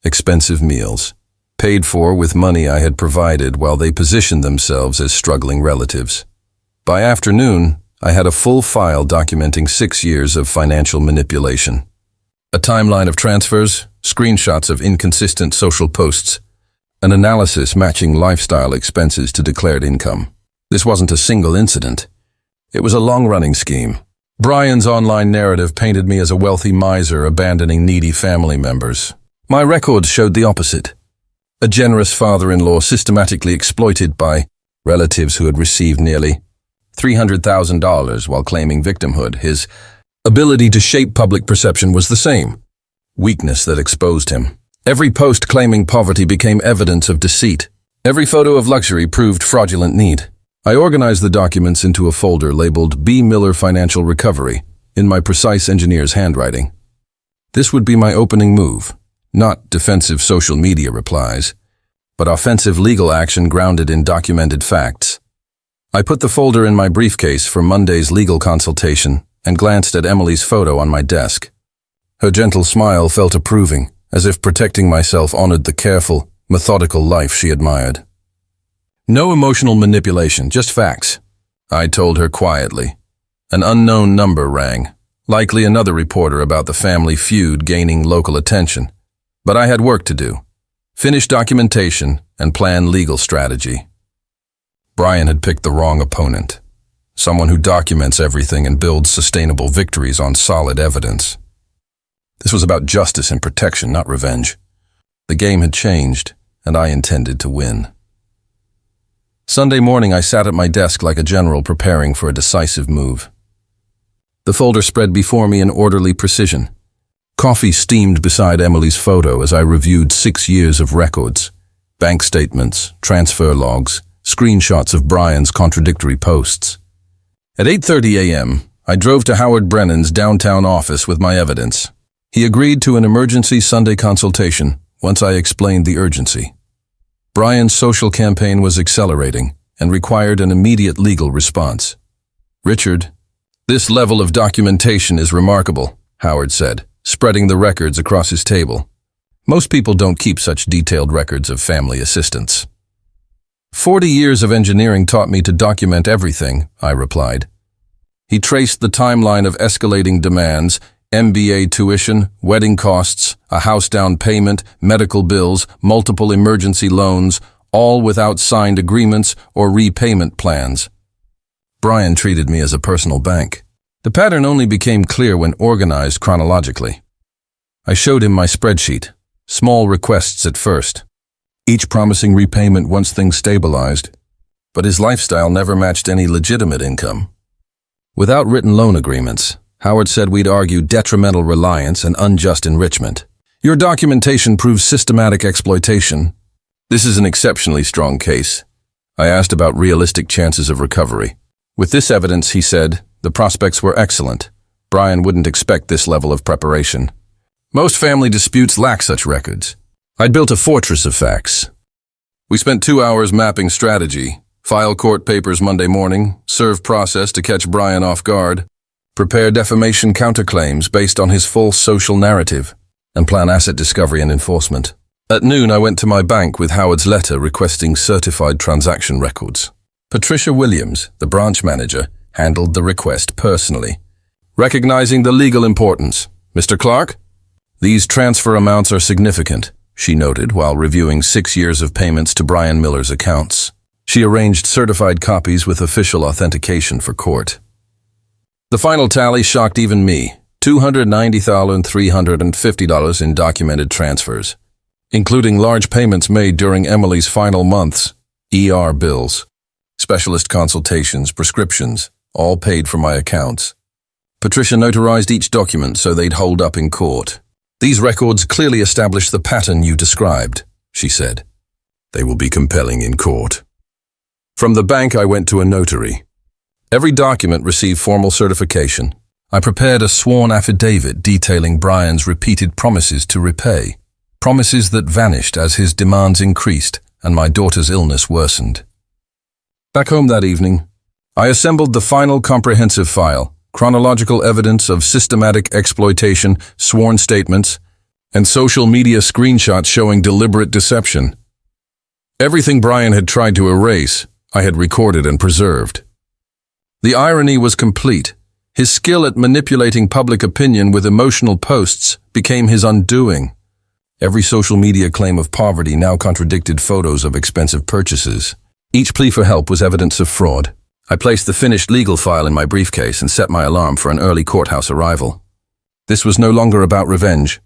expensive meals, paid for with money I had provided while they positioned themselves as struggling relatives. By afternoon, I had a full file documenting 6 years of financial manipulation. A timeline of transfers, screenshots of inconsistent social posts, an analysis matching lifestyle expenses to declared income. This wasn't a single incident. It was a long-running scheme. Brian's online narrative painted me as a wealthy miser abandoning needy family members. My records showed the opposite. A generous father-in-law systematically exploited by relatives who had received nearly $300,000 while claiming victimhood. His ability to shape public perception was the same. Weakness that exposed him. Every post claiming poverty became evidence of deceit. Every photo of luxury proved fraudulent need. I organized the documents into a folder labeled B. Miller Financial Recovery in my precise engineer's handwriting. This would be my opening move, not defensive social media replies, but offensive legal action grounded in documented facts. I put the folder in my briefcase for Monday's legal consultation and glanced at Emily's photo on my desk. Her gentle smile felt approving, as if protecting myself honored the careful, methodical life she admired. No emotional manipulation, just facts, I told her quietly. An unknown number rang, likely another reporter about the family feud gaining local attention. But I had work to do. Finish documentation and plan legal strategy. Brian had picked the wrong opponent. Someone who documents everything and builds sustainable victories on solid evidence. This was about justice and protection, not revenge. The game had changed, and I intended to win. Sunday morning, I sat at my desk like a general preparing for a decisive move. The folder spread before me in orderly precision. Coffee steamed beside Emily's photo as I reviewed 6 years of records, bank statements, transfer logs, screenshots of Brian's contradictory posts. At 8:30 a.m., I drove to Howard Brennan's downtown office with my evidence. He agreed to an emergency Sunday consultation once I explained the urgency. Brian's social campaign was accelerating and required an immediate legal response. Richard, this level of documentation is remarkable, Howard said, spreading the records across his table. Most people don't keep such detailed records of family assistance. 40 years of engineering taught me to document everything, I replied. He traced the timeline of escalating demands, MBA tuition, wedding costs, a house down payment, medical bills, multiple emergency loans, all without signed agreements or repayment plans. Brian treated me as a personal bank. The pattern only became clear when organized chronologically. I showed him my spreadsheet, small requests at first, each promising repayment once things stabilized, but his lifestyle never matched any legitimate income. Without written loan agreements, Howard said we'd argue detrimental reliance and unjust enrichment. Your documentation proves systematic exploitation. This is an exceptionally strong case. I asked about realistic chances of recovery. With this evidence, he said, the prospects were excellent. Brian wouldn't expect this level of preparation. Most family disputes lack such records. I'd built a fortress of facts. We spent 2 hours mapping strategy, file court papers Monday morning, serve process to catch Brian off guard, prepare defamation counterclaims based on his false social narrative, and plan asset discovery and enforcement. At noon, I went to my bank with Howard's letter requesting certified transaction records. Patricia Williams, the branch manager, handled the request personally. Recognizing the legal importance, Mr. Clark? These transfer amounts are significant, she noted while reviewing 6 years of payments to Brian Miller's accounts. She arranged certified copies with official authentication for court. The final tally shocked even me, $290,350 in documented transfers, including large payments made during Emily's final months, ER bills, specialist consultations, prescriptions, all paid from my accounts. Patricia notarized each document so they'd hold up in court. These records clearly establish the pattern you described, she said. They will be compelling in court. From the bank, I went to a notary. Every document received formal certification. I prepared a sworn affidavit detailing Brian's repeated promises to repay, promises that vanished as his demands increased and my daughter's illness worsened. Back home that evening, I assembled the final comprehensive file, chronological evidence of systematic exploitation, sworn statements, and social media screenshots showing deliberate deception. Everything Brian had tried to erase, I had recorded and preserved. The irony was complete. His skill at manipulating public opinion with emotional posts became his undoing. Every social media claim of poverty now contradicted photos of expensive purchases. Each plea for help was evidence of fraud. I placed the finished legal file in my briefcase and set my alarm for an early courthouse arrival. This was no longer about revenge.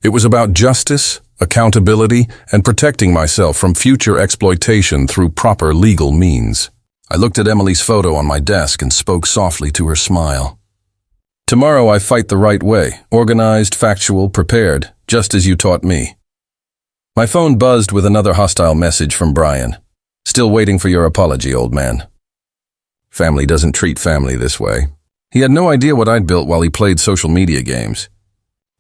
It was about justice, accountability, and protecting myself from future exploitation through proper legal means. I looked at Emily's photo on my desk and spoke softly to her smile. Tomorrow I fight the right way, organized, factual, prepared, just as you taught me. My phone buzzed with another hostile message from Brian. Still waiting for your apology, old man. Family doesn't treat family this way. He had no idea what I'd built while he played social media games.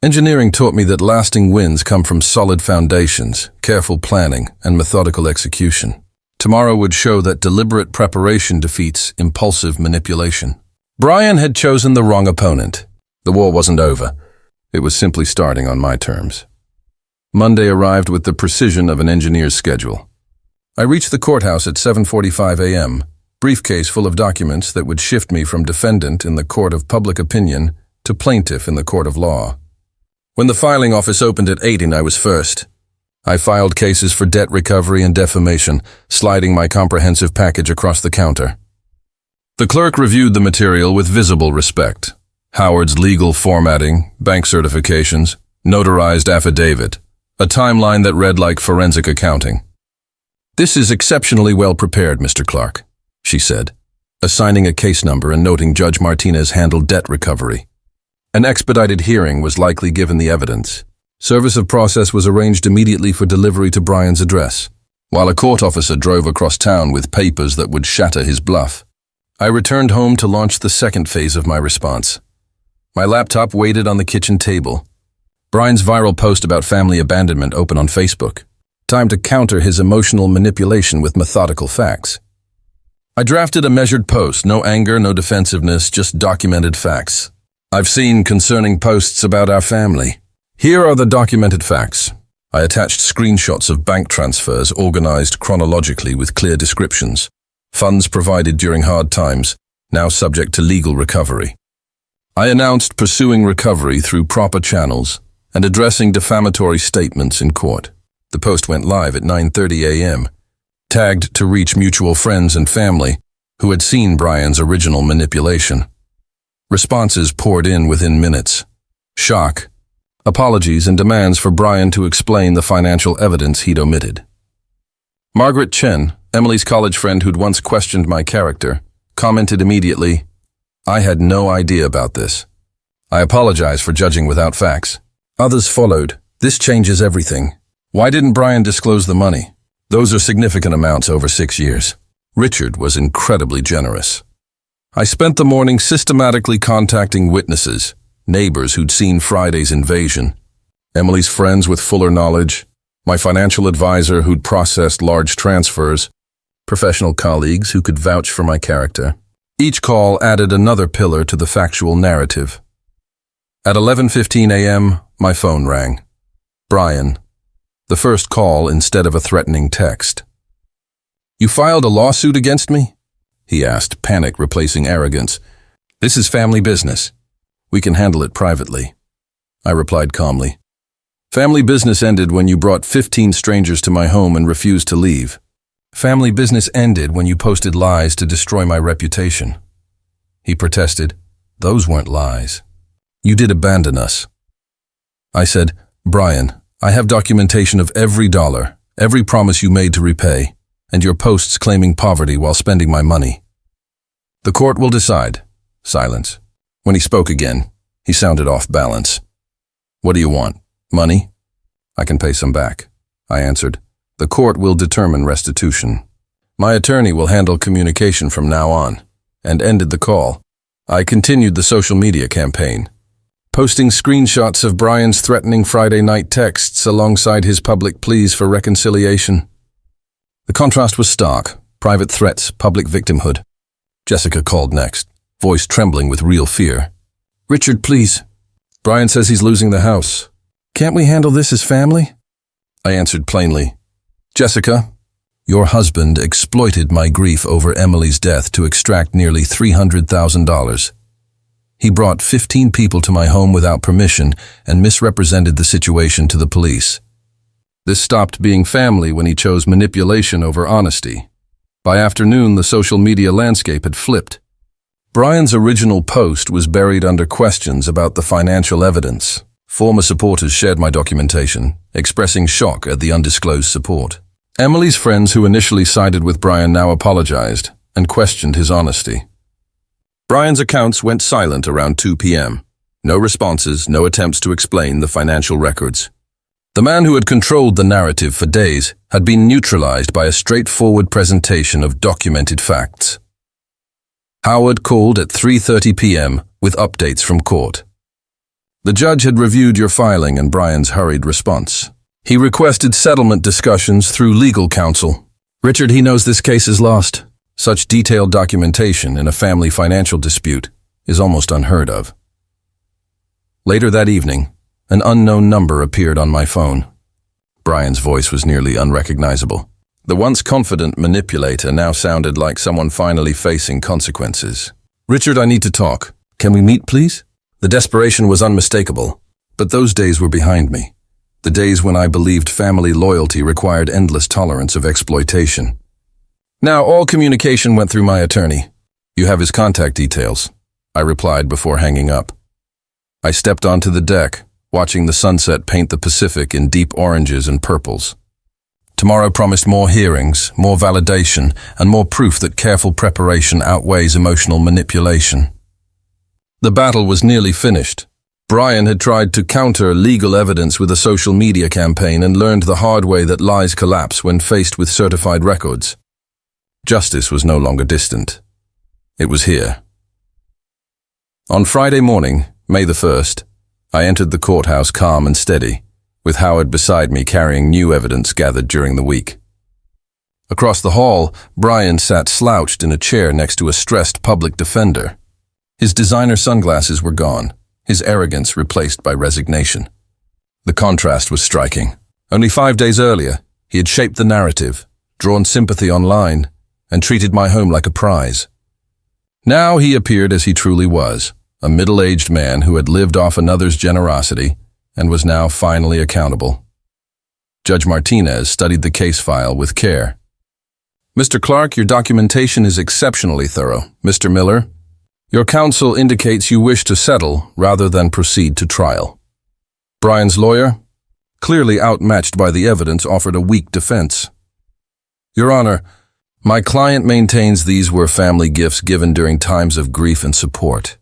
Engineering taught me that lasting wins come from solid foundations, careful planning, and methodical execution. Tomorrow would show that deliberate preparation defeats impulsive manipulation. Brian had chosen the wrong opponent. The war wasn't over. It was simply starting on my terms. Monday arrived with the precision of an engineer's schedule. I reached the courthouse at 7:45 a.m., briefcase full of documents that would shift me from defendant in the court of public opinion to plaintiff in the court of law. When the filing office opened at 8 and I was first, I filed cases for debt recovery and defamation, sliding my comprehensive package across the counter. The clerk reviewed the material with visible respect. Howard's legal formatting, bank certifications, notarized affidavit, a timeline that read like forensic accounting. This is exceptionally well prepared, Mr. Clark, she said, assigning a case number and noting Judge Martinez handled debt recovery. An expedited hearing was likely given the evidence. Service of process was arranged immediately for delivery to Brian's address, while a court officer drove across town with papers that would shatter his bluff. I returned home to launch the second phase of my response. My laptop waited on the kitchen table. Brian's viral post about family abandonment open on Facebook. Time to counter his emotional manipulation with methodical facts. I drafted a measured post, no anger, no defensiveness, just documented facts. I've seen concerning posts about our family. Here are the documented facts. I attached screenshots of bank transfers organized chronologically with clear descriptions. Funds provided during hard times, now subject to legal recovery. I announced pursuing recovery through proper channels and addressing defamatory statements in court. The post went live at 9:30 a.m. tagged to reach mutual friends and family who had seen Brian's original manipulation. Responses poured in within minutes. Shock, apologies, and demands for Brian to explain the financial evidence he'd omitted. Margaret Chen, Emily's college friend who'd once questioned my character, commented immediately, "I had no idea about this. I apologize for judging without facts." Others followed, "This changes everything. Why didn't Brian disclose the money? Those are significant amounts over 6 years." Richard was incredibly generous. I spent the morning systematically contacting witnesses, neighbors who'd seen Friday's invasion, Emily's friends with fuller knowledge, my financial advisor who'd processed large transfers, professional colleagues who could vouch for my character. Each call added another pillar to the factual narrative. At 11:15 a.m., my phone rang. Brian. The first call instead of a threatening text. "You filed a lawsuit against me?" he asked, panic replacing arrogance. "This is family business. We can handle it privately." I replied calmly. "Family business ended when you brought 15 strangers to my home and refused to leave. Family business ended when you posted lies to destroy my reputation." He protested. "Those weren't lies. You did abandon us." I said, "Brian, I have documentation of every dollar, every promise you made to repay, and your posts claiming poverty while spending my money." "The court will decide." Silence. When he spoke again, he sounded off balance. "What do you want? Money?" "I can pay some back," I answered. "The court will determine restitution. My attorney will handle communication from now on," and ended the call. I continued the social media campaign, posting screenshots of Brian's threatening Friday night texts alongside his public pleas for reconciliation. The contrast was stark: private threats, public victimhood. Jessica called next, voice trembling with real fear. "Richard, please. Brian says he's losing the house. Can't we handle this as family?" I answered plainly, "Jessica, your husband exploited my grief over Emily's death to extract nearly $300,000. He brought 15 people to my home without permission and misrepresented the situation to the police. This stopped being family when he chose manipulation over honesty. By afternoon, the social media landscape had flipped. Brian's original post was buried under questions about the financial evidence. Former supporters shared my documentation, expressing shock at the undisclosed support. Emily's friends who initially sided with Brian now apologized and questioned his honesty. Brian's accounts went silent around 2 p.m. No responses, no attempts to explain the financial records. The man who had controlled the narrative for days had been neutralized by a straightforward presentation of documented facts. Howard called at 3:30 p.m. with updates from court. The judge had reviewed your filing and Brian's hurried response. He requested settlement discussions through legal counsel. "Richard, he knows this case is lost. Such detailed documentation in a family financial dispute is almost unheard of." Later that evening, an unknown number appeared on my phone. Brian's voice was nearly unrecognizable. The once confident manipulator now sounded like someone finally facing consequences. "Richard, I need to talk. Can we meet, please?" The desperation was unmistakable, but those days were behind me. The days when I believed family loyalty required endless tolerance of exploitation. Now all communication went through my attorney. "You have his contact details," I replied before hanging up. I stepped onto the deck, watching the sunset paint the Pacific in deep oranges and purples. Tomorrow promised more hearings, more validation, and more proof that careful preparation outweighs emotional manipulation. The battle was nearly finished. Brian had tried to counter legal evidence with a social media campaign and learned the hard way that lies collapse when faced with certified records. Justice was no longer distant. It was here. On Friday morning, May the 1st, I entered the courthouse calm and steady, with Howard beside me carrying new evidence gathered during the week. Across the hall, Brian sat slouched in a chair next to a stressed public defender. His designer sunglasses were gone, his arrogance replaced by resignation. The contrast was striking. Only 5 days earlier, he had shaped the narrative, drawn sympathy online, and treated my home like a prize. Now he appeared as he truly was, a middle-aged man who had lived off another's generosity and was now finally accountable. Judge Martinez studied the case file with care. Mr. Clark, your documentation is exceptionally thorough. Mr. Miller, your counsel indicates you wish to settle rather than proceed to trial. Brian's lawyer, clearly outmatched by the evidence, offered a weak defense. Your Honor, my client maintains these were family gifts given during times of grief and support.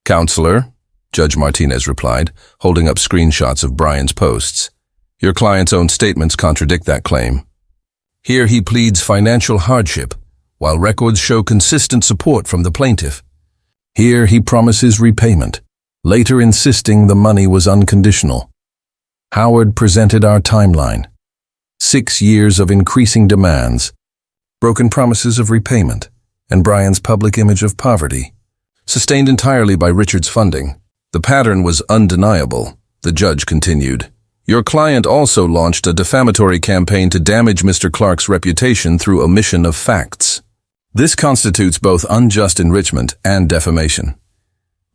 Counselor, Judge Martinez replied, holding up screenshots of Brian's posts. Your client's own statements contradict that claim. Here he pleads financial hardship, while records show consistent support from the plaintiff. Here he promises repayment, later insisting the money was unconditional. Howard presented our timeline. 6 years of increasing demands, broken promises of repayment, and Brian's public image of poverty, sustained entirely by Richard's funding. The pattern was undeniable, the judge continued. Your client also launched a defamatory campaign to damage Mr. Clark's reputation through omission of facts. This constitutes both unjust enrichment and defamation.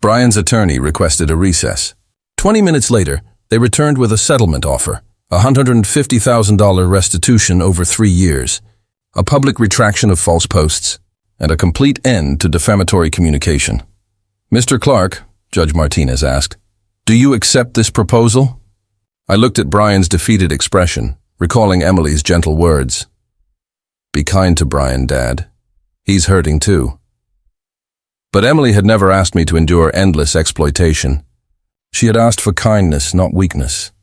Brian's attorney requested a recess. 20 minutes later, they returned with a settlement offer, a $150,000 restitution over 3 years, a public retraction of false posts, and a complete end to defamatory communication. Mr. Clark, Judge Martinez asked, do you accept this proposal? I looked at Brian's defeated expression, recalling Emily's gentle words. Be kind to Brian, Dad. He's hurting too. But Emily had never asked me to endure endless exploitation. She had asked for kindness, not weakness.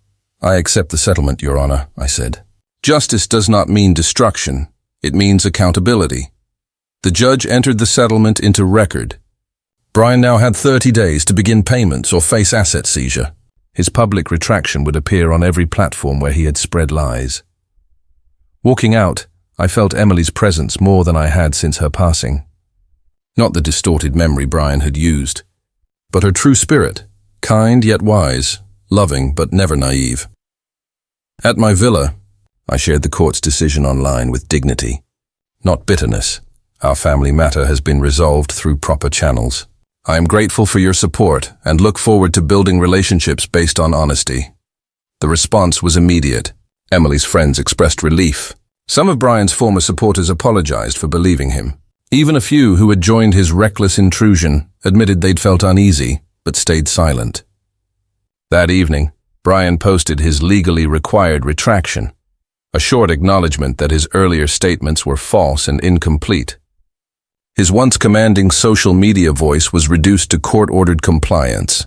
I accept the settlement, Your Honor, I said. Justice does not mean destruction. It means accountability. The judge entered the settlement into record. Brian now had 30 days to begin payments or face asset seizure. His public retraction would appear on every platform where he had spread lies. Walking out, I felt Emily's presence more than I had since her passing. Not the distorted memory Brian had used, but her true spirit, kind yet wise, loving but never naive. At my villa, I shared the court's decision online with dignity, not bitterness. Our family matter has been resolved through proper channels. I am grateful for your support and look forward to building relationships based on honesty. The response was immediate. Emily's friends expressed relief. Some of Brian's former supporters apologized for believing him. Even a few who had joined his reckless intrusion admitted they'd felt uneasy, but stayed silent. That evening, Brian posted his legally required retraction, a short acknowledgement that his earlier statements were false and incomplete. His once commanding social media voice was reduced to court-ordered compliance.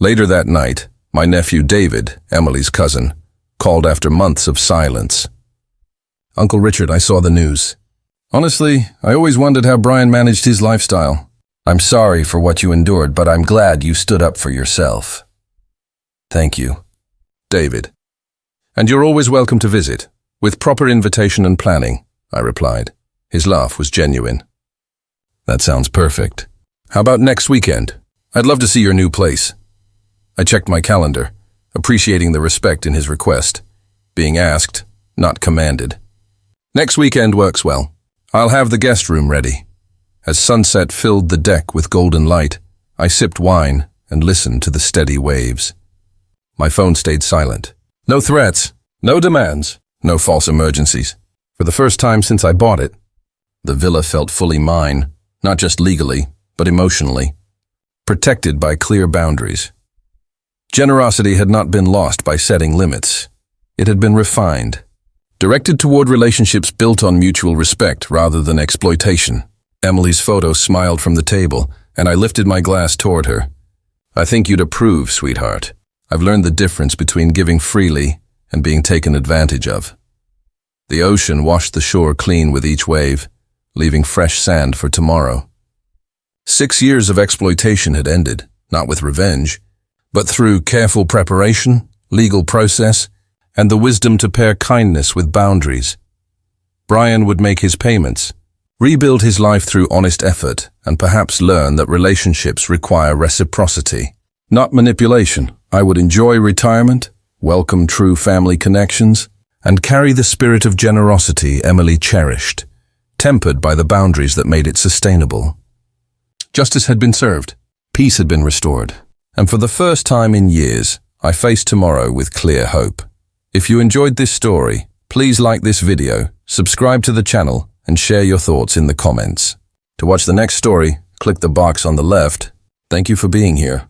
Later that night, my nephew David, Emily's cousin, called after months of silence. Uncle Richard, I saw the news. Honestly, I always wondered how Brian managed his lifestyle. I'm sorry for what you endured, but I'm glad you stood up for yourself. Thank you. David. And you're always welcome to visit, with proper invitation and planning, I replied. His laugh was genuine. That sounds perfect. How about next weekend? I'd love to see your new place. I checked my calendar, appreciating the respect in his request. Being asked, not commanded. Next weekend works well. I'll have the guest room ready. As sunset filled the deck with golden light, I sipped wine and listened to the steady waves. My phone stayed silent. No threats, no demands, no false emergencies. For the first time since I bought it, the villa felt fully mine, not just legally, but emotionally, protected by clear boundaries. Generosity had not been lost by setting limits. It had been refined, directed toward relationships built on mutual respect rather than exploitation. Emily's photo smiled from the table, and I lifted my glass toward her. I think you'd approve, sweetheart. I've learned the difference between giving freely and being taken advantage of. The ocean washed the shore clean with each wave, leaving fresh sand for tomorrow. 6 years of exploitation had ended, not with revenge, but through careful preparation, legal process, and the wisdom to pair kindness with boundaries. Brian would make his payments, rebuild his life through honest effort, and perhaps learn that relationships require reciprocity, not manipulation. I would enjoy retirement, welcome true family connections, and carry the spirit of generosity Emily cherished, tempered by the boundaries that made it sustainable. Justice had been served, peace had been restored, and for the first time in years, I faced tomorrow with clear hope. If you enjoyed this story, Please like this video, subscribe to the channel, and share your thoughts in the comments. To watch the next story, click the box on the left. Thank you for being here.